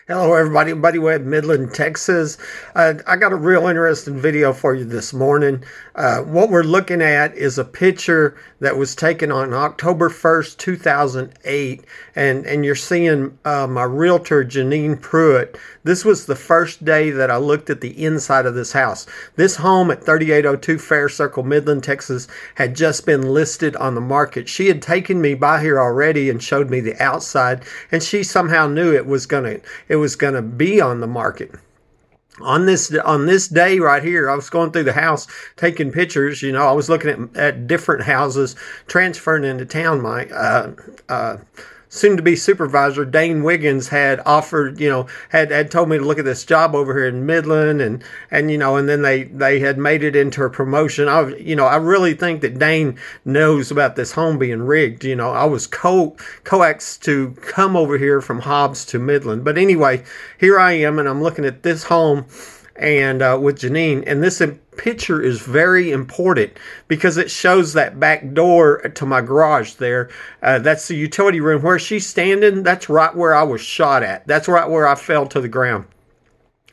Hello, everybody. Buddy Webb, Midland, Texas. I got a real interesting video for you this morning. What we're looking at is a picture that was taken on October 1st, 2008. And you're seeing my realtor, Jeaneen Pruitt. This was the first day that I looked at the inside of this house. This home at 3802 Faircircle, Midland, Texas, had just been listed on the market. She had taken me by here already and showed me the outside, and she somehow knew it was gonna be on the market. On this day right here, I was going through the house taking pictures. I was looking at different houses transferring into town. My soon-to-be supervisor, Dane Wiggins, had offered, had told me to look at this job over here in Midland, and then they had made it into a promotion. I really think that Dane knows about this home being rigged. I was coaxed to come over here from Hobbs to Midland. But anyway, here I am, and I'm looking at this home and with Jeaneen, and this picture is very important because it shows that back door to my garage there. That's the utility room where she's standing. That's right where I was shot at. That's right where I fell to the ground.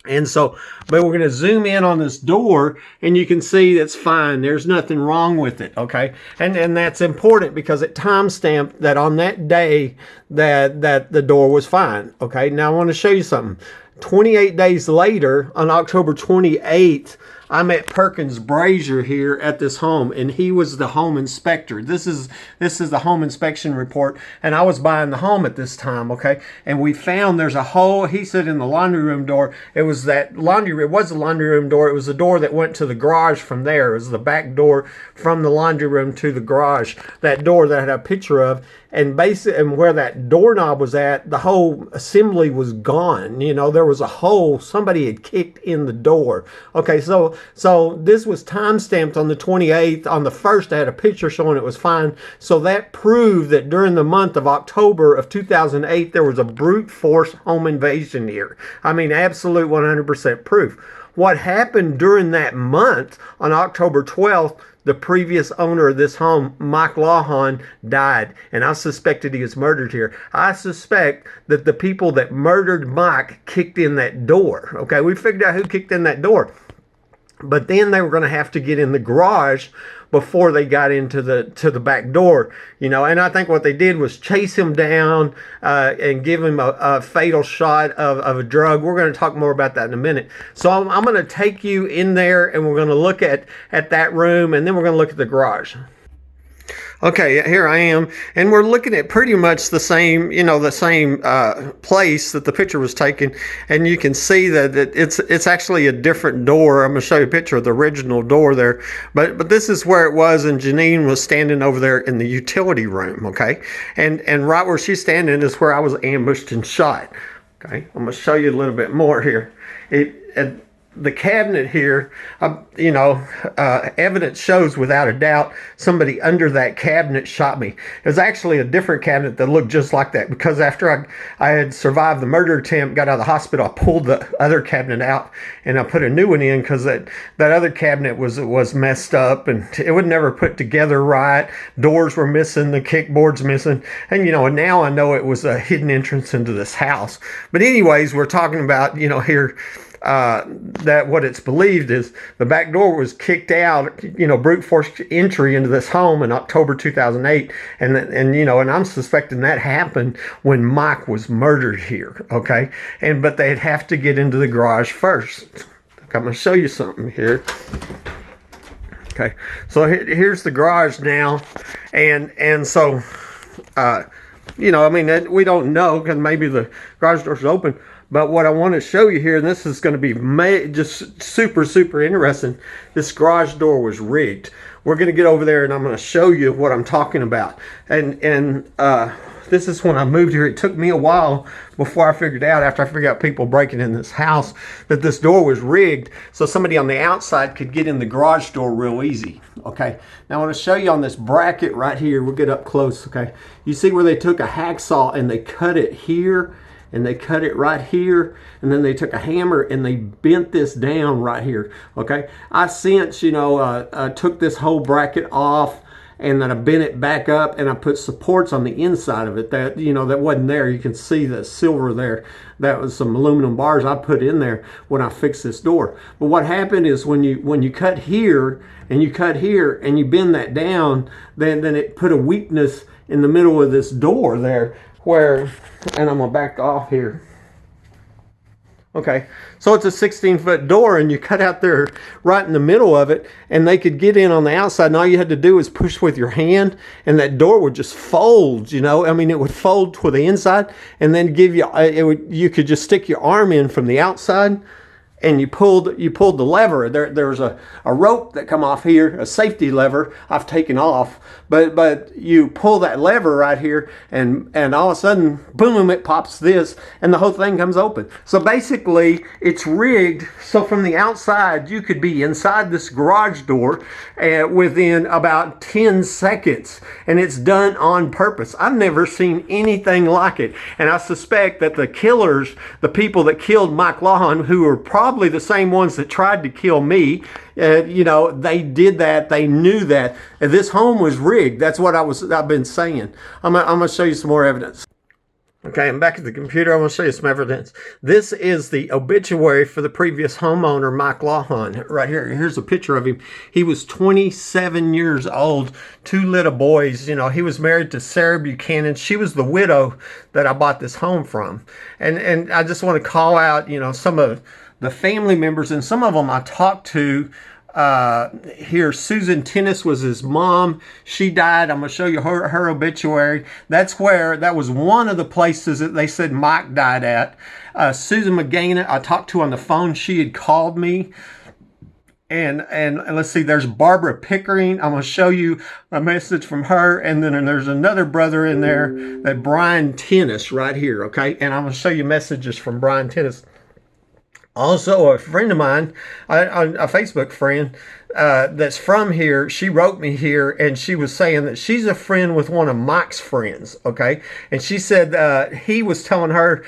And so, but we're going to zoom in on this door, and you can see it's fine. There's nothing wrong with it, okay? And that's important because it timestamped that on that day that the door was fine, okay? Now I want to show you something. 28 days later, on October 28th, I met Perkins Brasher here at this home, and he was the home inspector. This is the home inspection report, and I was buying the home at this time, okay? And we found there's a hole. He said in the laundry room door. It was the laundry room door. It was the door that went to the garage from there. It was the back door from the laundry room to the garage. That door that I had a picture of. And basically, and where that doorknob was at, the whole assembly was gone. There was a hole. Somebody had kicked in the door. Okay, so this was time stamped on the 28th. On the 1st, I had a picture showing it was fine. So that proved that during the month of October of 2008, there was a brute force home invasion here. I mean, absolute 100% proof. What happened during that month on October 12th, the previous owner of this home, Mike Lawhon, died, and I suspected he was murdered here. I suspect that the people that murdered Mike kicked in that door. Okay, we figured out who kicked in that door. But then they were going to have to get in the garage before they got into the back door, and I think what they did was chase him down and give him a fatal shot of a drug. We're going to talk more about that in a minute. So I'm going to take you in there, and we're going to look at that room, and then we're going to look at the garage. Okay, here I am, and we're looking at pretty much the same, place that the picture was taken, and you can see that it's actually a different door. I'm going to show you a picture of the original door there, but this is where it was, and Jeaneen was standing over there in the utility room, okay, and right where she's standing is where I was ambushed and shot. Okay, I'm going to show you a little bit more here. The cabinet here, evidence shows without a doubt somebody under that cabinet shot me. It was actually a different cabinet that looked just like that, because after I had survived the murder attempt, got out of the hospital, I pulled the other cabinet out and I put a new one in, because that other cabinet was messed up and it would never put together right. Doors were missing, the kickboard's missing, and now I know it was a hidden entrance into this house. But anyways, we're talking about here. That what it's believed is the back door was kicked out, brute force entry into this home in October 2008, and I'm suspecting that happened when Mike was murdered here. Okay, but they'd have to get into the garage first. I'm going to show you something here. Okay, so here's the garage now, and so we don't know, because maybe the garage door's open. But what I want to show you here, and this is going to be just super, super interesting, this garage door was rigged. We're going to get over there, and I'm going to show you what I'm talking about. And this is when I moved here. It took me a while before I figured out, after I figured out people breaking in this house, that this door was rigged so somebody on the outside could get in the garage door real easy. Okay, now I want to show you on this bracket right here. We'll get up close. Okay, you see where they took a hacksaw and they cut it here, and they cut it right here, and then they took a hammer and they bent this down right here. Okay, I since took this whole bracket off and then I bent it back up, and I put supports on the inside of it that, you know, that wasn't there. You can see the silver there. That was some aluminum bars I put in there when I fixed this door. But what happened is when you cut here and you cut here and you bend that down, then it put a weakness in the middle of this door there where, and I'm gonna back off here. Okay, so it's a 16-foot door, and you cut out there right in the middle of it, and they could get in on the outside, and all you had to do was push with your hand, and that door would just fold, you know. I mean, it would fold to the inside, and then give you, you could just stick your arm in from the outside, and you pulled the lever. There was a rope that come off here, a safety lever I've taken off, but you pull that lever right here, and all of a sudden, boom, it pops this, and the whole thing comes open. So basically, it's rigged so from the outside you could be inside this garage door within about 10 seconds, and it's done on purpose. I've never seen anything like it, and I suspect that the killers, the people that killed Mike Lawhon, who are probably the same ones that tried to kill me, you know, they did that. They knew that. And this home was rigged. That's what I've been saying. I'm gonna show you some more evidence. Okay, I'm back at the computer. I'm going to show you some evidence. This is the obituary for the previous homeowner, Mike Lawhon. Right here. Here's a picture of him. He was 27 years old, 2 little boys. You know, he was married to Sarah Buchanan. She was the widow that I bought this home from. And I just want to call out, you know, some of the family members, and some of them I talked to. Here, Susan Tennis was his mom. She died. I'm going to show you her obituary. That was one of the places that they said Mike died at. Susan McGain, I talked to on the phone. She had called me. And let's see, there's Barbara Pickering. I'm going to show you a message from her. And then there's another brother in there, that Brian Tennis right here, okay? And I'm going to show you messages from Brian Tennis. Also, a friend of mine, a Facebook friend that's from here, she wrote me here, and she was saying that she's a friend with one of Mike's friends, okay? And she said he was telling her,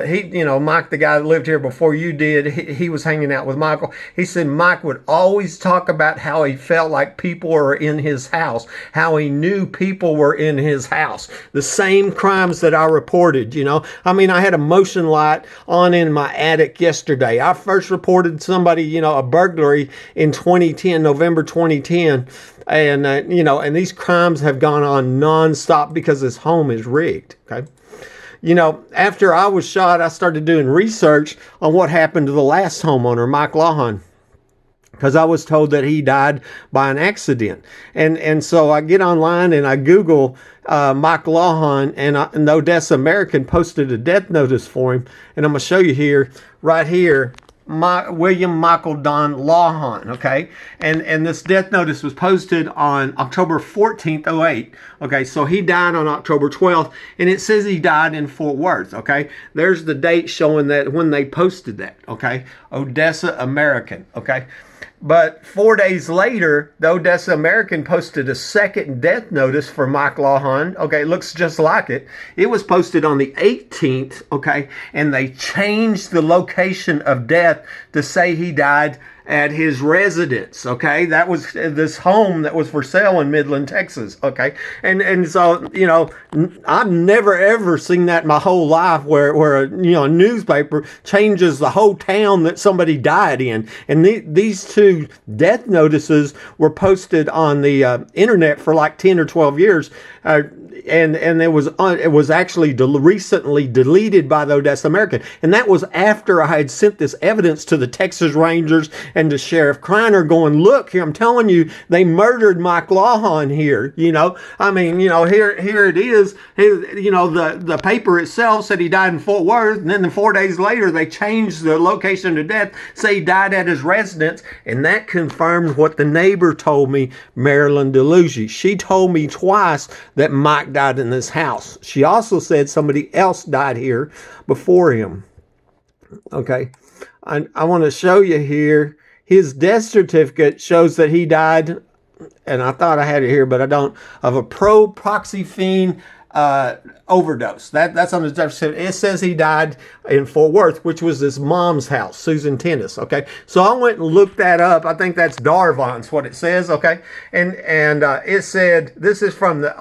you know, Mike, the guy that lived here before you did, he was hanging out with Michael. He said Mike would always talk about how he felt like people were in his house, how he knew people were in his house. The same crimes that I reported, you know. I mean, I had a motion light on in my attic yesterday. I first reported somebody, you know, a burglary in 2010, November 2010. And, you know, and these crimes have gone on nonstop because this home is rigged, okay? You know, after I was shot, I started doing research on what happened to the last homeowner, Mike Lawhon, because I was told that he died by an accident. And so I get online and I Google Mike Lawhon, and the Odessa American posted a death notice for him. And I'm going to show you here, right here, William Michael Don Lawhon, okay? And this death notice was posted on October 14th, 08. Okay, so he died on October 12th, and it says he died in Fort Worth, okay? There's the date showing that when they posted that, okay? Odessa American, okay? But 4 days later, the Odessa American posted a second death notice for Mike Lawhon. Okay, it looks just like it. It was posted on the 18th, okay, and they changed the location of death to say he died at his residence, okay? That was this home that was for sale in Midland, Texas, okay? And so, you know, I've never ever seen that in my whole life where you know, a newspaper changes the whole town that somebody died in. And these two death notices were posted on the internet for like 10 or 12 years. And it was actually recently deleted by the Odessa American. And that was after I had sent this evidence to the Texas Rangers and to Sheriff Kreiner going, look, here, I'm telling you, they murdered Mike Lawhon here, you know. I mean, you know, here it is. You know, the paper itself said he died in Fort Worth, and then 4 days later, they changed the location of death, say he died at his residence, and that confirmed what the neighbor told me, Marilyn DeLuigi. She told me twice that Mike died in this house. She also said somebody else died here before him. Okay, I want to show you here. His death certificate shows that he died, and I thought I had it here, but I don't, of a pro-proxyphene overdose. That's on the Jefferson. It says he died in Fort Worth, which was his mom's house, Susan Tennis. Okay, so I went and looked that up. I think that's Darvon's what it says. Okay, and it said, this is from the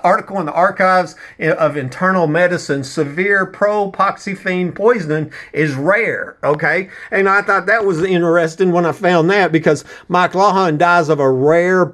article in the Archives of Internal Medicine. Severe propoxyphene poisoning is rare. Okay, and I thought that was interesting when I found that, because Mike Lawhon dies of a rare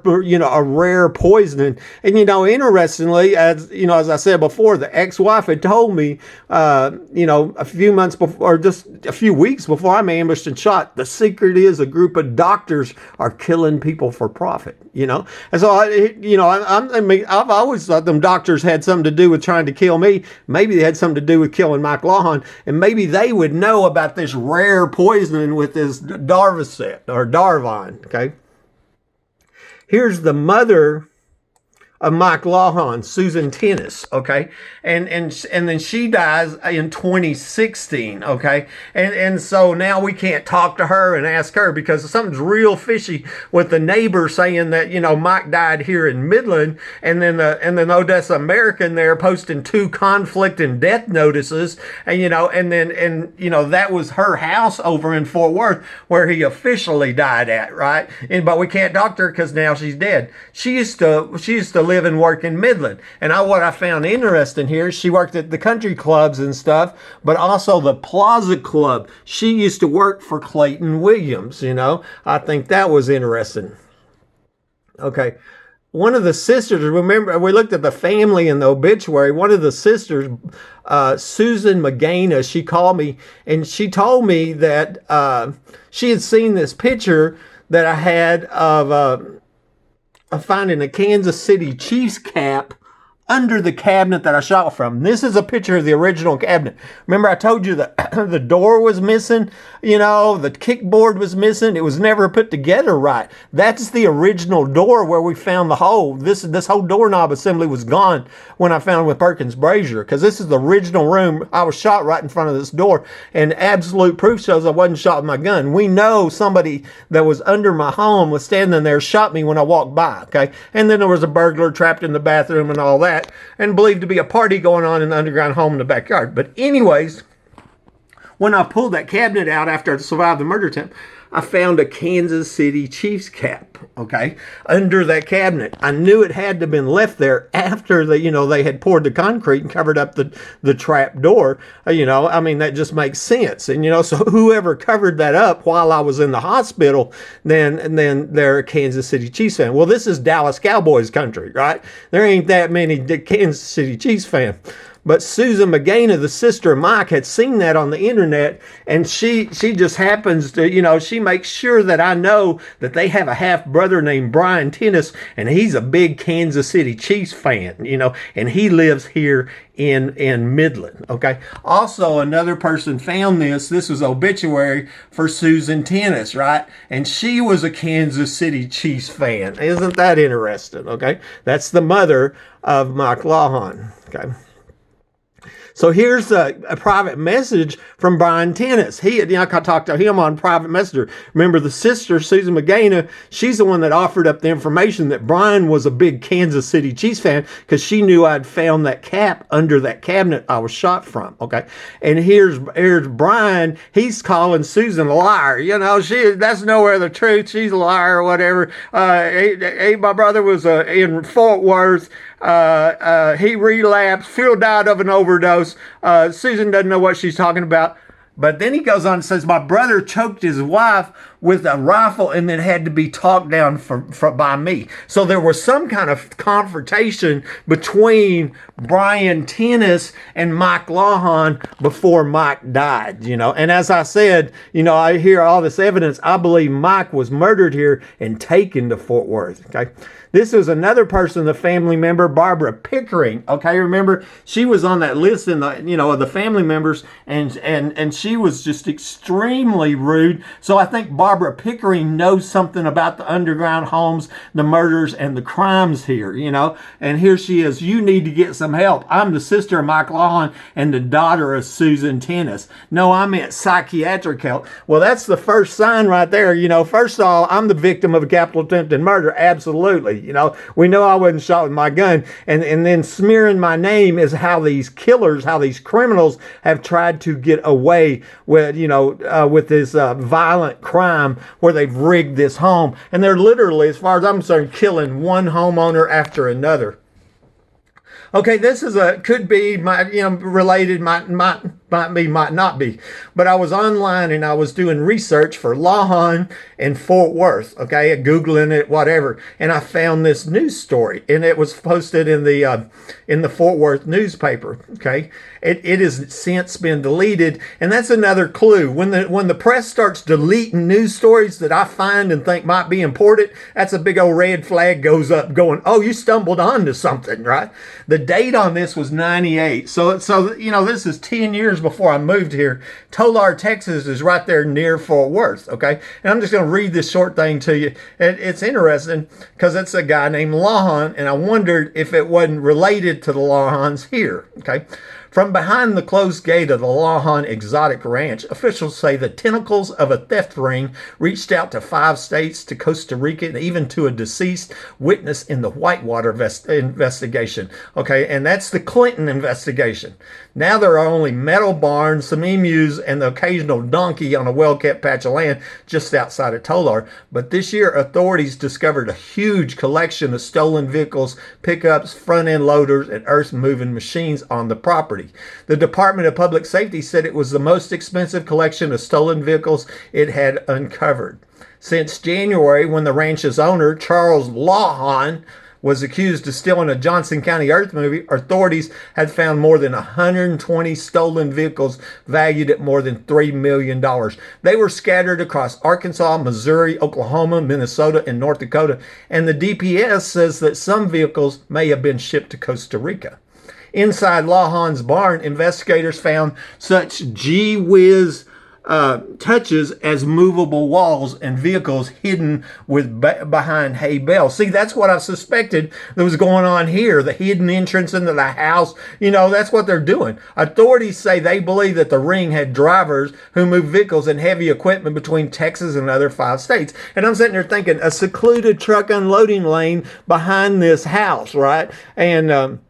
poisoning. And interestingly, as I said before, the ex-wife had told me, a few months before, or just a few weeks before I'm ambushed and shot, the secret is a group of doctors are killing people for profit. And so I've always thought them doctors had something to do with trying to kill me. Maybe they had something to do with killing Mike Lawhon, and maybe they would know about this rare poisoning with this Darvon or Darvon. Okay, here's the mother of Mike Lawhon, Susan Tennis, okay, and then she dies in 2016, okay, and so now we can't talk to her and ask her, because something's real fishy with the neighbor saying that Mike died here in Midland, and then the Odessa American there posting 2 conflicting death notices, and that was her house over in Fort Worth where he officially died at, right? But we can't talk to her because now she's dead. She used to live and work in Midland. And what I found interesting here, she worked at the country clubs and stuff, but also the Plaza Club. She used to work for Clayton Williams, I think that was interesting. Okay. One of the sisters, remember, we looked at the family in the obituary. One of the sisters, Susan Magana, she called me and she told me that she had seen this picture that I had of finding a Kansas City Chiefs cap under the cabinet that I shot from. This is a picture of the original cabinet. Remember I told you that the door was missing, the kickboard was missing. It was never put together right. That's the original door where we found the hole. This whole doorknob assembly was gone when I found it with Perkins Brasher, because this is the original room. I was shot right in front of this door, and absolute proof shows I wasn't shot with my gun. We know somebody that was under my home was standing there, shot me when I walked by, okay? And then there was a burglar trapped in the bathroom and all that, and believed to be a party going on in the underground home in the backyard. But anyways, when I pulled that cabinet out after I survived the murder attempt, I found a Kansas City Chiefs cap, okay, under that cabinet. I knew it had to have been left there after they had poured the concrete and covered up the trap door. That just makes sense. And, so whoever covered that up while I was in the hospital, then they're a Kansas City Chiefs fan. Well, this is Dallas Cowboys country, right? There ain't that many Kansas City Chiefs fans. But Susan Magana, the sister of Mike, had seen that on the internet, and she just happens to, she makes sure that I know that they have a half-brother named Brian Tennis, and he's a big Kansas City Chiefs fan, and he lives here in Midland, okay? Also, another person found this. This was obituary for Susan Tennis, right? And she was a Kansas City Chiefs fan. Isn't that interesting, okay? That's the mother of Mike Lawhon, okay? So here's a private message from Brian Tennis. I talked to him on private messenger. Remember, the sister, Susan Magana, she's the one that offered up the information that Brian was a big Kansas City Chiefs fan, because she knew I'd found that cap under that cabinet I was shot from, okay? And here's Brian. He's calling Susan a liar. That's nowhere the truth. She's a liar or whatever. My brother was in Fort Worth. He relapsed. Phil died of an overdose. Susan doesn't know what she's talking about. But then he goes on and says, my brother choked his wife with a rifle and then had to be talked down by me. So there was some kind of confrontation between Brian Tennis and Mike Lawhon before Mike died, And as I said, I hear all this evidence. I believe Mike was murdered here and taken to Fort Worth, okay? This is another person, the family member, Barbara Pickering. Okay, remember, she was on that list in the, of the family members, and she was just extremely rude. So I think Barbara Barbara Pickering knows something about the underground homes, the murders, and the crimes here, you know. And here she is. You need to get some help. I'm the sister of Mike Lawhon and the daughter of Susan Tennis. No, I meant psychiatric help. Well, that's the first sign right there. You know, first of all, I'm the victim of a capital attempted murder. Absolutely. You know, we know I wasn't shot with my gun. And then smearing my name is how these killers, how these criminals have tried to get away with, you know, with this violent crime where they've rigged this home. And they're literally, as far as I'm concerned, killing one homeowner after another. Okay, this is could be related, might be, might not be. But I was online and I was doing research for Lawhon in Fort Worth, okay, Googling it, whatever. And I found this news story and it was posted in the Fort Worth newspaper, okay. It has since been deleted, and that's another clue. When the press starts deleting news stories that I find and think might be important, that's a big old red flag goes up going, oh, you stumbled onto something, right? The date on this was 98. So you know, this is 10 years before I moved here. Tolar, Texas is right there near Fort Worth, okay? And I'm just going to read this short thing to you. It's interesting because it's a guy named Lawhon, and I wondered if it wasn't related to the Lawhons here, okay? From behind the closed gate of the Lawhon Exotic Ranch, officials say the tentacles of a theft ring reached out to 5 states, to Costa Rica, and even to a deceased witness in the Whitewater investigation. Okay, and that's the Clinton investigation. Now there are only metal barns, some emus, and the occasional donkey on a well-kept patch of land just outside of Tolar. But this year, authorities discovered a huge collection of stolen vehicles, pickups, front-end loaders, and earth-moving machines on the property. The Department of Public Safety said it was the most expensive collection of stolen vehicles it had uncovered. Since January, when the ranch's owner, Charles Lawhon, was accused of stealing a Johnson County earth movie, authorities had found more than 120 stolen vehicles valued at more than $3 million. They were scattered across Arkansas, Missouri, Oklahoma, Minnesota, and North Dakota, and the DPS says that some vehicles may have been shipped to Costa Rica. Inside Lawhon's barn, investigators found such gee whiz touches as movable walls and vehicles hidden behind hay bales. See, that's what I suspected that was going on here. The hidden entrance into the house. You know, that's what they're doing. Authorities say they believe that the ring had drivers who moved vehicles and heavy equipment between Texas and other 5 states. And I'm sitting there thinking, a secluded truck unloading lane behind this house, right? And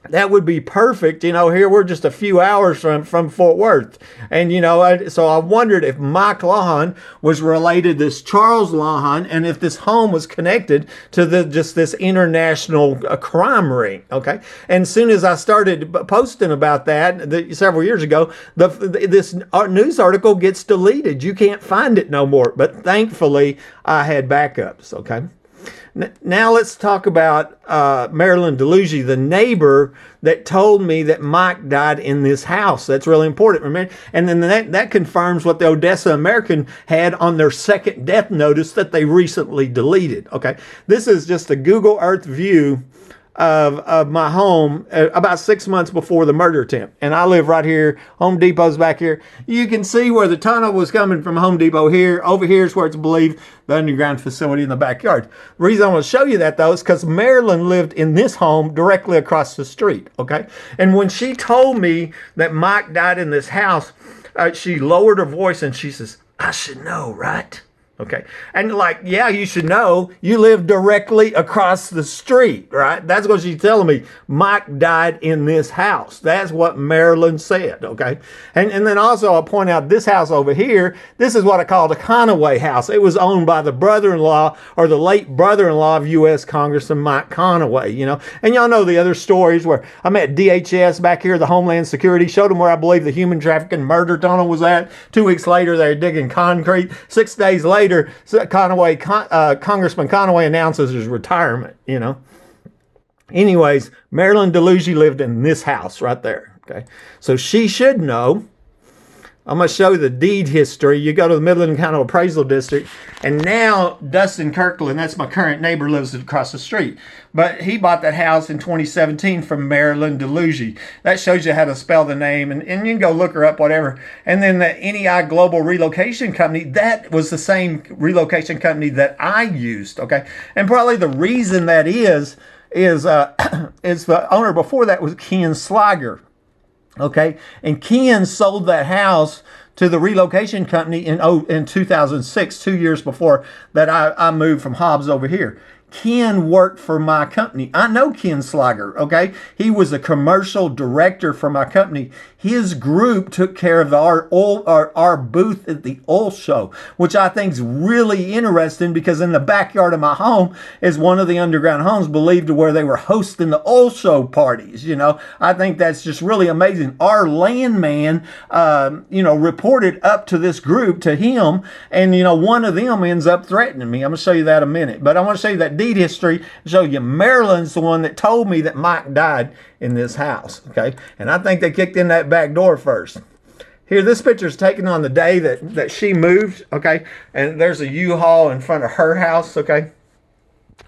that would be perfect. You know, here we're just a few hours from Fort Worth. And, you know, so I wondered if Mike Lawhon was related to this Charles Lawhon and if this home was connected to this international crime ring. Okay. And as soon as I started posting about that several years ago, this news article gets deleted. You can't find it no more. But thankfully, I had backups. Okay. Now let's talk about Marilyn DeLuigi, the neighbor that told me that Mike died in this house. That's really important, remember? And then that confirms what the Odessa American had on their second death notice that they recently deleted. Okay, this is just a Google Earth view of my home about 6 months before the murder attempt. And I live right here. Home Depot's back here. You can see where the tunnel was coming from Home Depot here. Over here is where it's believed the underground facility in the backyard. The reason I want to show you that, though, is because Marilyn lived in this home directly across the street, okay? And when she told me that Mike died in this house, she lowered her voice and she says, "I should know, right?" Okay. And like, yeah, you should know. You live directly across the street, right? That's what she's telling me. Mike died in this house. That's what Marilyn said, okay? And then also I'll point out this house over here. This is what I call the Conaway house. It was owned by the brother-in-law or the late brother-in-law of U.S. Congressman Mike Conaway, you know? And y'all know the other stories where I'm at DHS back here, the Homeland Security, showed them where I believe the human trafficking murder tunnel was at. 2 weeks later, they're digging concrete. 6 days later, Conaway, Congressman Conaway announces his retirement, you know. Anyways, Marilyn DeLuigi lived in this house right there, okay. So she should know. I'm going to show you the deed history. You go to the Midland County Appraisal District, and now Dustin Kirkland, that's my current neighbor, lives across the street. But he bought that house in 2017 from Marilyn DeLuigi. That shows you how to spell the name, and you can go look her up, whatever. And then the NEI Global Relocation Company, that was the same relocation company that I used, okay? And probably the reason that is the owner before that was Ken Slager. Okay, and Ken sold that house to the relocation company in 2006, 2 years before that I moved from Hobbs over here. Ken worked for my company. I know Ken Slager, okay? He was a commercial director for my company. His group took care of our booth at the oil show, which I think is really interesting because in the backyard of my home is one of the underground homes believed to where they were hosting the oil show parties. You know, I think that's just really amazing. Our landman, reported up to this group, to him, and, one of them ends up threatening me. I'm going to show you that in a minute, but I want to show you that deed history and show you Marilyn's the one that told me that Mike died in this house, okay? And I think they kicked in that back door first. Here, this picture is taken on the day that she moved, okay? And there's a U-Haul in front of her house, okay?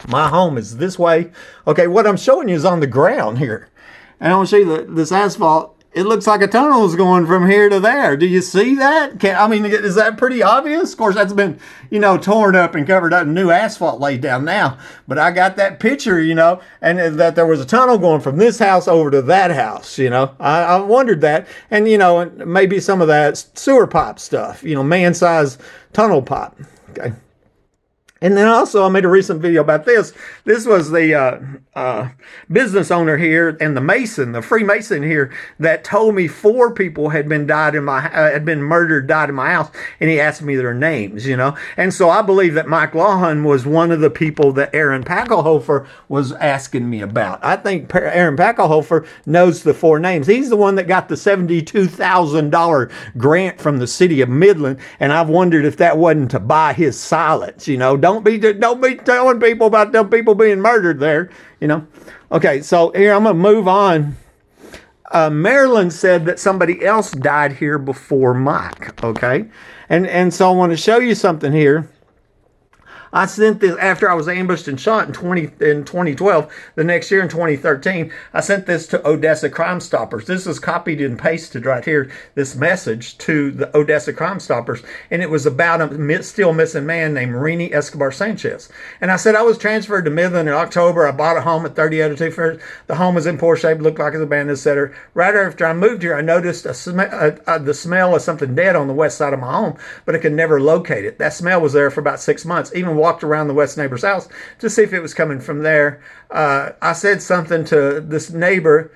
My home is this way. Okay, what I'm showing you is on the ground here. And I want to show you this asphalt. It looks like a tunnel is going from here to there. Do you see that? Is that pretty obvious? Of course, that's been, torn up and covered up and new asphalt laid down now. But I got that picture, and that there was a tunnel going from this house over to that house, I wondered that. And, maybe some of that sewer pipe stuff, man-sized tunnel pipe, okay? And then also I made a recent video about this. This was the business owner here and the Freemason here that told me 4 people had been died in my house, and he asked me their names, And so I believe that Mike Lawhon was one of the people that Aaron Packelhofer was asking me about. I think Aaron Packelhofer knows the 4 names. He's the one that got the $72,000 grant from the city of Midland, and I've wondered if that wasn't to buy his silence, Don't be telling people about them people being murdered there, Okay, so here I'm going to move on. Marilyn said that somebody else died here before Mike, okay? And so I want to show you something here. I sent this after I was ambushed and shot in 2012. The next year in 2013, I sent this to Odessa Crime Stoppers. This is copied and pasted right here, this message to the Odessa Crime Stoppers. And it was about a still missing man named Rini Escobar Sanchez. And I said I was transferred to Midland in October. I bought a home at 3002 Fair. The home was in poor shape, looked like it was abandoned, etc. Right after I moved here, I noticed the smell of something dead on the west side of my home, but I could never locate it. That smell was there for about 6 months. Even walked around the west neighbor's house to see if it was coming from there. I said something to this neighbor.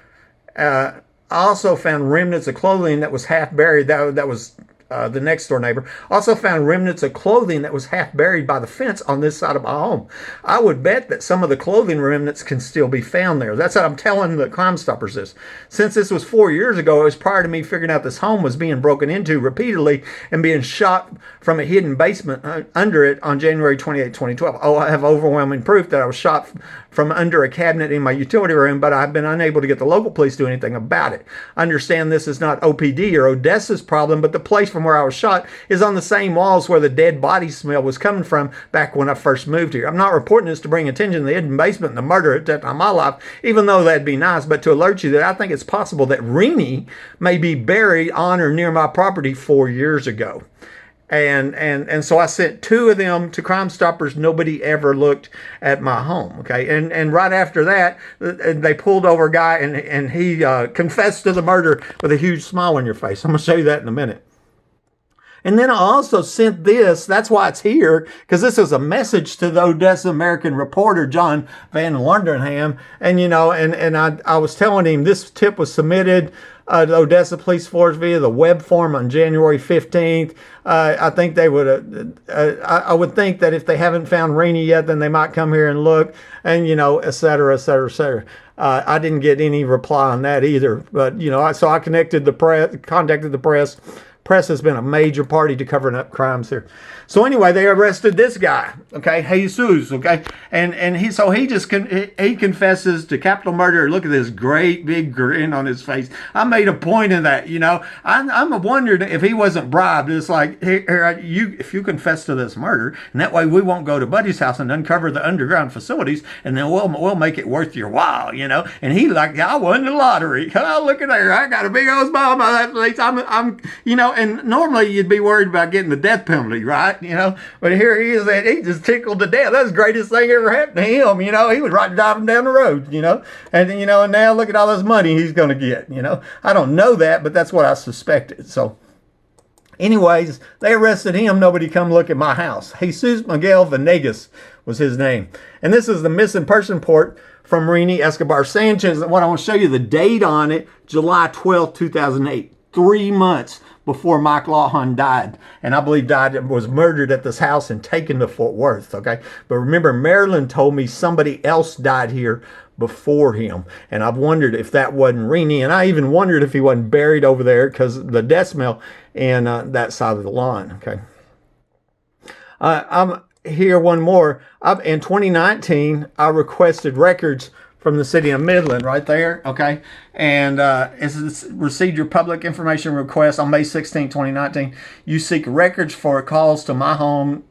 I also found remnants of clothing that was half buried. That was the next door neighbor. Also found remnants of clothing that was half buried by the fence on this side of my home. I would bet that some of the clothing remnants can still be found there. That's what I'm telling the Crime Stoppers this. Since this was 4 years ago, it was prior to me figuring out this home was being broken into repeatedly and being shot from a hidden basement under it on January 28, 2012. Oh, I have overwhelming proof that I was shot from under a cabinet in my utility room, but I've been unable to get the local police to do anything about it. I understand this is not OPD or Odessa's problem, but the place from where I was shot is on the same walls where the dead body smell was coming from back when I first moved here. I'm not reporting this to bring attention to the hidden basement and the murder at that time of my life, even though that'd be nice, but to alert you that I think it's possible that Rini may be buried on or near my property 4 years ago. And so I sent 2 of them to Crime Stoppers. Nobody ever looked at my home. Okay. And right after that, they pulled over a guy and he confessed to the murder with a huge smile on your face. I'm going to show you that in a minute. And then I also sent this, that's why it's here, because this is a message to the Odessa American reporter, John Van Wandernham. And, I was telling him this tip was submitted to the Odessa Police Force via the web form on January 15th. I think they would, I would think that if they haven't found Rini yet, then they might come here and look, and, et cetera, et cetera, et cetera. I didn't get any reply on that either. But, so I contacted the press, press has been a major party to covering up crimes here. So anyway, they arrested this guy, okay, Jesus, okay, and he confesses to capital murder. Look at this great big grin on his face. I made a point of that, you know. I'm wondering if he wasn't bribed. It's like, if you confess to this murder, and that way we won't go to Buddy's house and uncover the underground facilities, and then we'll make it worth your while, you know. And he like, I won the lottery. Oh, look at there, I got a big old smile on that place. I'm, you know, and normally you'd be worried about getting the death penalty, right? You know, but here he is, and he just tickled to death. That's the greatest thing ever happened to him. You know, he was right driving down the road, you know, and you know, and now look at all this money he's going to get, you know. I don't know that, but that's what I suspected. So anyways, they arrested him. Nobody come look at my house. Jesus Miguel Venegas was his name. And this is the missing person report from Rini Escobar Sanchez. What I want to show you the date on it, July 12, 2008, 3 months before Mike Lawhon died, and I believe was murdered at this house and taken to Fort Worth, okay? But remember, Maryland told me somebody else died here before him, and I've wondered if that wasn't Rini, and I even wondered if he wasn't buried over there because the death smell and that side of the lawn, okay? I'm here one more. In 2019, I requested records from the city of Midland right there, okay? And it's received your public information request on May 16, 2019. You seek records for calls to my home,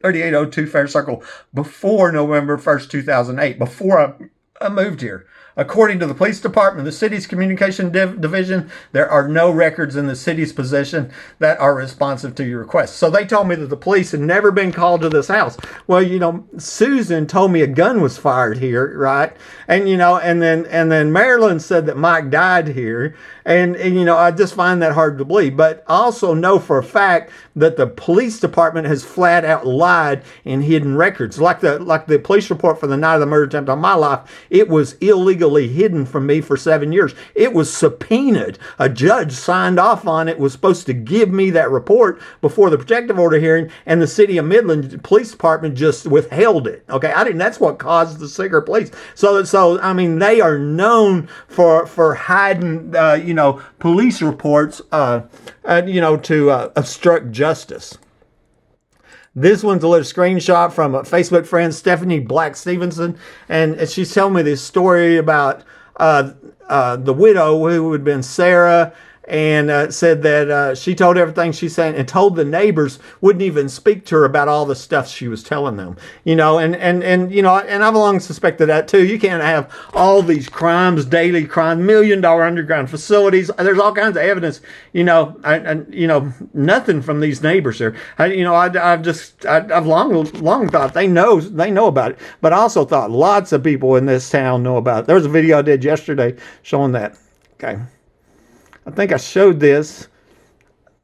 3802 Faircircle, before November 1st, 2008, before I moved here. According to the police department, the city's communication division, there are no records in the city's possession that are responsive to your request. So they told me that the police had never been called to this house. Well, you know, Susan told me a gun was fired here, right? And you know, and then Marilyn said that Mike died here, and you know, I just find that hard to believe. But I also know for a fact that the police department has flat out lied and hidden records, like the police report for the night of the murder attempt on my life. It was illegal. Hidden from me for 7 years. It was subpoenaed. A judge signed off on it, was supposed to give me that report before the protective order hearing, and the city of Midland Police Department just withheld it. Okay, that's what caused the secret police. So I mean, they are known for hiding, you know, police reports, you know, to obstruct justice. This one's a little screenshot from a Facebook friend, Stephanie Black Stevenson, and she's telling me this story about the widow who had been Sarah, and said that she told everything she said and told the neighbors wouldn't even speak to her about all the stuff she was telling them, you know, and you know, and I've long suspected that too. You can't have all these crimes, daily crimes, $1 million underground facilities. There's all kinds of evidence, you know, you know, nothing from these neighbors here. I've long thought they know about it, but I also thought lots of people in this town know about it. There was a video I did yesterday showing that. Okay. I think I showed this.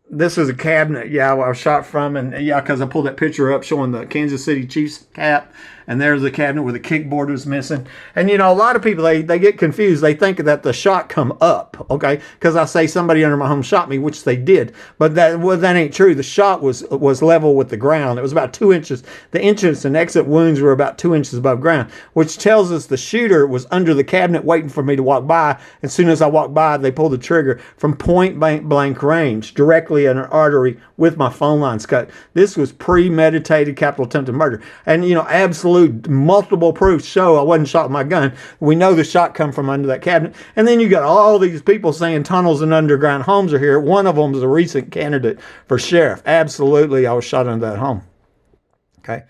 This is a cabinet, yeah, where I was shot from, and yeah, because I pulled that picture up showing the Kansas City Chiefs cap, and there's the cabinet where the kickboard was missing. And you know, a lot of people, they get confused. They think that the shot come up, okay, because I say somebody under my home shot me, which they did, but that ain't true. The shot was level with the ground. It was about 2 inches. The entrance and exit wounds were about 2 inches above ground, which tells us the shooter was under the cabinet waiting for me to walk by. As soon as I walked by, they pulled the trigger from point blank range, directly in an artery with my phone lines cut. This was premeditated capital attempted murder. And you know, absolute multiple proofs show I wasn't shot with my gun. We know the shot come from under that cabinet. And then you got all these people saying tunnels and underground homes are here. One of them is a recent candidate for sheriff. Absolutely, I was shot under that home. Okay.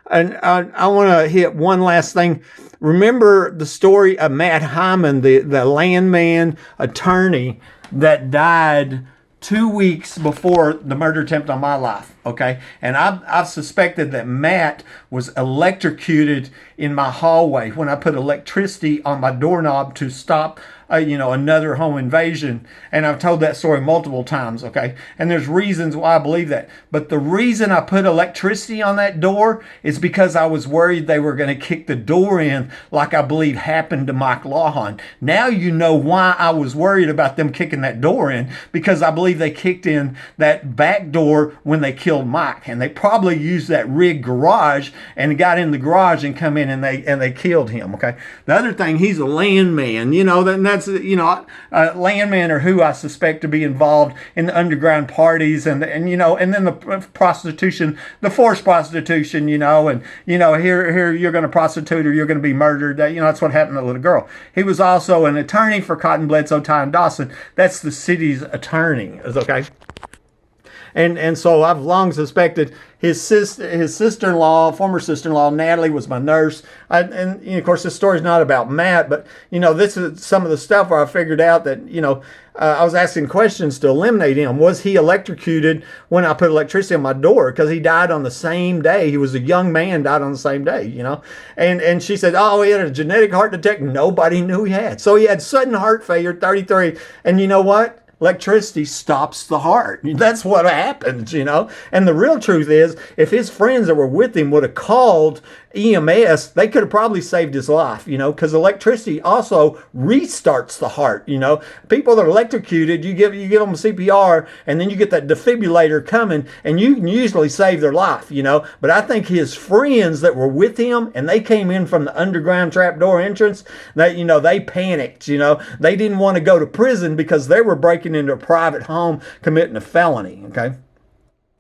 And I want to hit one last thing. Remember the story of Matt Hyman, the landman attorney that died 2 weeks before the murder attempt on my life, okay? And I've suspected that Matt was electrocuted in my hallway when I put electricity on my doorknob to stop you know, another home invasion. And I've told that story multiple times, okay? And there's reasons why I believe that. But the reason I put electricity on that door is because I was worried they were going to kick the door in like I believe happened to Mike Lawhon. Now you know why I was worried about them kicking that door in, because I believe they kicked in that back door when they killed Mike. And they probably used that rigged garage and got in the garage and come in and they killed him, okay? The other thing, he's a landman, you know, and that's what's, landmen are who I suspect to be involved in the underground parties and then the prostitution, the forced prostitution, here you're going to prostitute or you're going to be murdered. That's what happened to the little girl. He was also an attorney for Cotton, Bledsoe, Ty, and Dawson. That's the city's attorney. Okay. And so I've long suspected his sister-in-law, former sister-in-law, Natalie, was my nurse. Of course, this story's not about Matt, but, this is some of the stuff where I figured out that, I was asking questions to eliminate him. Was he electrocuted when I put electricity on my door? Because he died on the same day. He was a young man, died on the same day, And she said, oh, he had a genetic heart defect nobody knew he had. So he had sudden heart failure, 33. And you know what? Electricity stops the heart. That's what happens, And the real truth is, if his friends that were with him would have called EMS, they could have probably saved his life, because electricity also restarts the heart, People that are electrocuted, you give them CPR, and then you get that defibrillator coming, and you can usually save their life, But I think his friends that were with him, and they came in from the underground trapdoor entrance, they panicked, They didn't want to go to prison because they were breaking into a private home committing a felony, okay?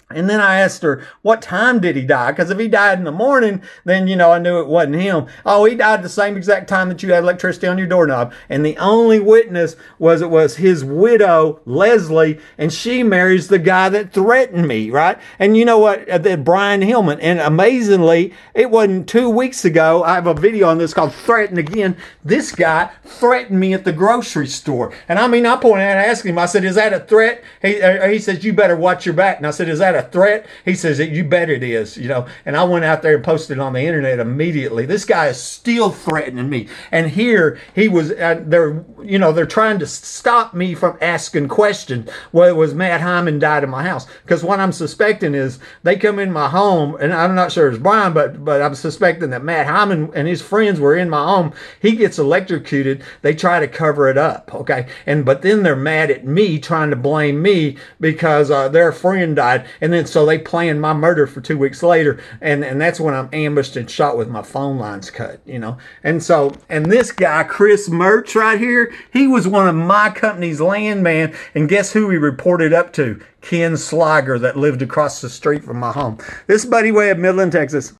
And then I asked her, what time did he die? Because if he died in the morning, then, I knew it wasn't him. Oh, he died the same exact time that you had electricity on your doorknob. And the only witness was his widow, Leslie, and she marries the guy that threatened me, right? And you know what? Brian Hillman. And amazingly, it wasn't 2 weeks ago. I have a video on this called Threaten Again. This guy threatened me at the grocery store. And I pointed out and asked him, I said, is that a threat? He says, you better watch your back. And I said, is that a threat? He says, you bet it is, And I went out there and posted it on the internet immediately. This guy is still threatening me. And here he was, they're trying to stop me from asking questions. Well, it was Matt Hyman died in my house. Because what I'm suspecting is they come in my home, and I'm not sure it's Brian, but I'm suspecting that Matt Hyman and his friends were in my home. He gets electrocuted. They try to cover it up, okay? But then they're mad at me, trying to blame me because their friend died. And then so they planned my murder for 2 weeks later, and that's when I'm ambushed and shot with my phone lines cut, And this guy, Chris Mertz right here, he was one of my company's landman, and guess who he reported up to? Ken Sliger, that lived across the street from my home. This is Buddy Webb, Midland, Texas.